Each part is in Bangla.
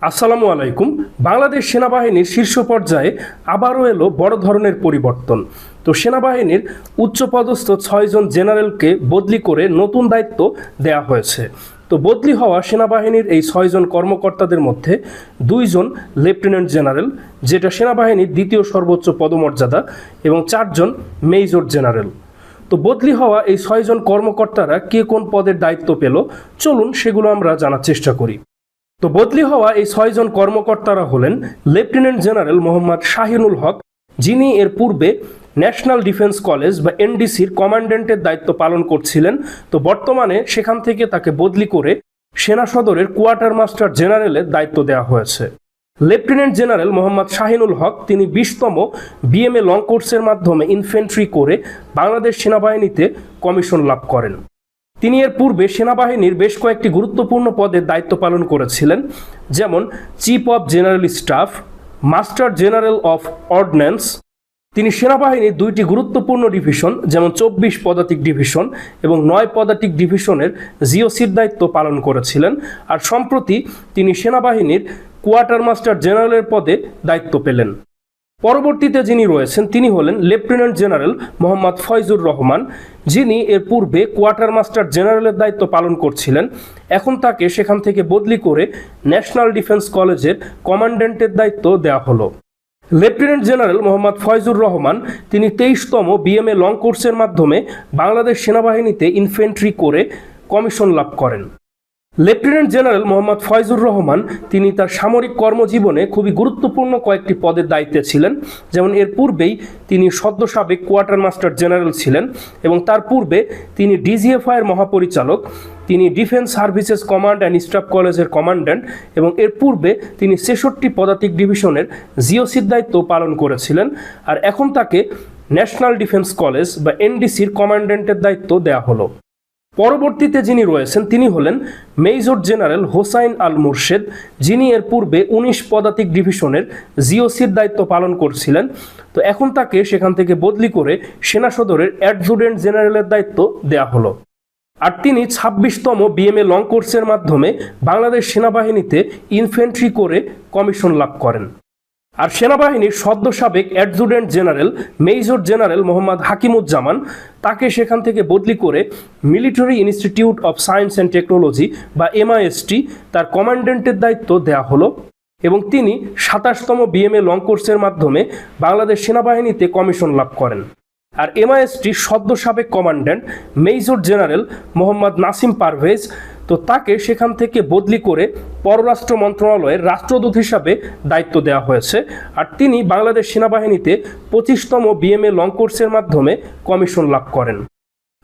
আসসালামু আলাইকুম। বাংলাদেশ সেনাবাহিনীর শীর্ষ পর্যায়ে আবারও এলো বড় ধরনের পরিবর্তন। তো সেনাবাহিনীর উচ্চপদস্থ 6 জন জেনারেলকে বদলি করে নতুন দায়িত্ব দেয়া হয়েছে। তো বদলি হওয়া সেনাবাহিনীর এই 6 জন কর্মকর্তাদের মধ্যে 2 জন লেফটেন্যান্ট জেনারেল, যেটা সেনাবাহিনীর দ্বিতীয় সর্বোচ্চ পদমর্যাদা, এবং 4 জন মেজর জেনারেল। তো বদলি হওয়া এই 6 জন কর্মকর্তারা কে কোন পদের দায়িত্ব পেল, চলুন সেগুলো আমরা জানার চেষ্টা করি। তো বদলি হওয়া এই 6 জন কর্মকর্তারা হলেন লেফটেন্যান্ট জেনারেল মোহাম্মদ শাহিনুল হক, যিনি এর পূর্বে ন্যাশনাল ডিফেন্স কলেজ বা এনডিসির কমান্ড্যান্টের দায়িত্ব পালন করছিলেন। তো বর্তমানে সেখান থেকে তাকে বদলি করে সেনা সদরের কোয়ার্টার মাস্টার জেনারেলের দায়িত্ব দেওয়া হয়েছে। লেফটেন্যান্ট জেনারেল মোহাম্মদ শাহিনুল হক তিনি 20তম বিএমএ লং কোর্সের মাধ্যমে ইনফ্যান্ট্রি করে বাংলাদেশ সেনাবাহিনীতে কমিশন লাভ করেন। তিনি এর পূর্বে সেনাবাহিনীর বেশ কয়েকটি গুরুত্বপূর্ণ পদে দায়িত্ব পালন করেছিলেন, যেমন chief of general staff, master general of ordinance. তিনি সেনাবাহিনীর 2টি গুরুত্বপূর্ণ ডিভিশন যেমন 24 পদাতিক ডিভিশন এবং 9 পদাতিক ডিভিশনের জিওসির দায়িত্ব পালন করেছিলেন। আর সম্প্রতি তিনি সেনাবাহিনীর কোয়ার্টার মাস্টার জেনারেলের পদে দায়িত্ব পেলেন। পরবর্তীতে যিনি রয়েছেন তিনি হলেন লেফটেন্যান্ট জেনারেল মোহাম্মদ ফয়জুর রহমান, যিনি এর পূর্বে কোয়ার্টার মাস্টার জেনারেলের দায়িত্ব পালন করছিলেন। এখন তাকে সেখান থেকে বদলি করে ন্যাশনাল ডিফেন্স কলেজের কমান্ড্যান্টের দায়িত্ব দেওয়া হলো। লেফটেন্যান্ট জেনারেল মোহাম্মদ ফয়জুর রহমান তিনি 23তম বিএমএ লং কোর্সের মাধ্যমে বাংলাদেশ সেনাবাহিনীতে ইনফ্যান্ট্রি করে কমিশন লাভ করেন। লেফটেন্যান্ট জেনারেল মোহাম্মদ ফয়জুর রহমান তিনি তার সামরিক কর্মজীবনে খুবই গুরুত্বপূর্ণ কয়েকটি পদের দায়িত্বে ছিলেন, যেমন এর পূর্বেই তিনি সদ্য সাবেক কোয়ার্টার মাস্টার জেনারেল ছিলেন এবং তার পূর্বে তিনি ডিজিএফআই এর মহাপরিচালক, তিনি defence services command and staff কলেজের কমান্ড্যান্ট এবং এর পূর্বে তিনি 66 পদাতিক ডিভিশনের জিওসির দায়িত্ব পালন করেছিলেন। আর এখন তাকে ন্যাশনাল ডিফেন্স কলেজ বা এনডিসির কমান্ড্যান্টের দায়িত্ব দেওয়া হলো। পরবর্তীতে যিনি রয়েছেন তিনি হলেন মেজর জেনারেল হোসাইন আল মুর্শেদ, যিনি এর পূর্বে 19 পদাতিক ডিভিশনের জিওসির দায়িত্ব পালন করছিলেন। তো এখন তাকে সেখান থেকে বদলি করে সেনা সদরের অ্যাডজুটেন্ট জেনারেলের দায়িত্ব দেওয়া হলো। আর তিনি 26তম বিএমএ লং কোর্সের মাধ্যমে বাংলাদেশ সেনাবাহিনীতে ইনফ্যান্ট্রি করে কমিশন লাভ করেন। আর সেনাবাহিনীর সদ্য সাবেক adjutant general major general Mohammad Hakimuzzaman, তাকে সেখান থেকে বদলি করে military institute of science and technology বা এমআইএসটি তার কমান্ড্যান্টের দায়িত্ব দেওয়া হলো এবং তিনি 27তম বিএমএ লং কোর্সের মাধ্যমে বাংলাদেশ সেনাবাহিনীতে কমিশন লাভ করেন। আর এমআইএসটির সদ্য সাবেক commandant major general Mohammad Nasim Parvez, তো তাকে সেখান থেকে বদলি করে পররাষ্ট্র মন্ত্রণালয়ের রাষ্ট্রদূত হিসাবে দায়িত্ব দেওয়া হয়েছে। আর তিনি বাংলাদেশ সেনাবাহিনীতে 25তম বিএমএ লং কোর্সের মাধ্যমে কমিশন লাভ করেন।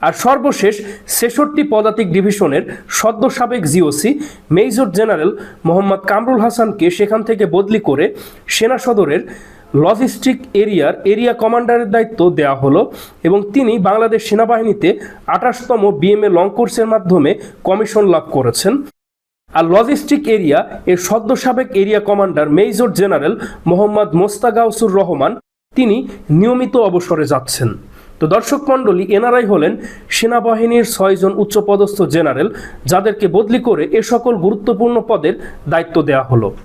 আর সর্বশেষ 66 পদাতিক ডিভিশনের সদ্য সাবেক GOC major general Mohammad Kamrul হাসানকে সেখান থেকে বদলি করে সেনা সদরের লজিস্টিক এরিয়ার এরিয়া কমান্ডারের দায়িত্ব দেওয়া হলো এবং তিনি বাংলাদেশ সেনাবাহিনীতে 28তম বিএমএ লং কোর্সের মাধ্যমে কমিশন লাভ করেছেন। আর লজিস্টিক এরিয়া এর সদ্য সাবেক area commander major general Mohammad Mostagausur Rahman তিনি নিয়মিত অবসরে যাচ্ছেন। তো দর্শক মণ্ডলী, এনারাই হলেন সেনাবাহিনীর 6 জন উচ্চপদস্থ জেনারেল, যাদেরকে বদলি করে এ সকল গুরুত্বপূর্ণ পদের দায়িত্ব দেওয়া হলো।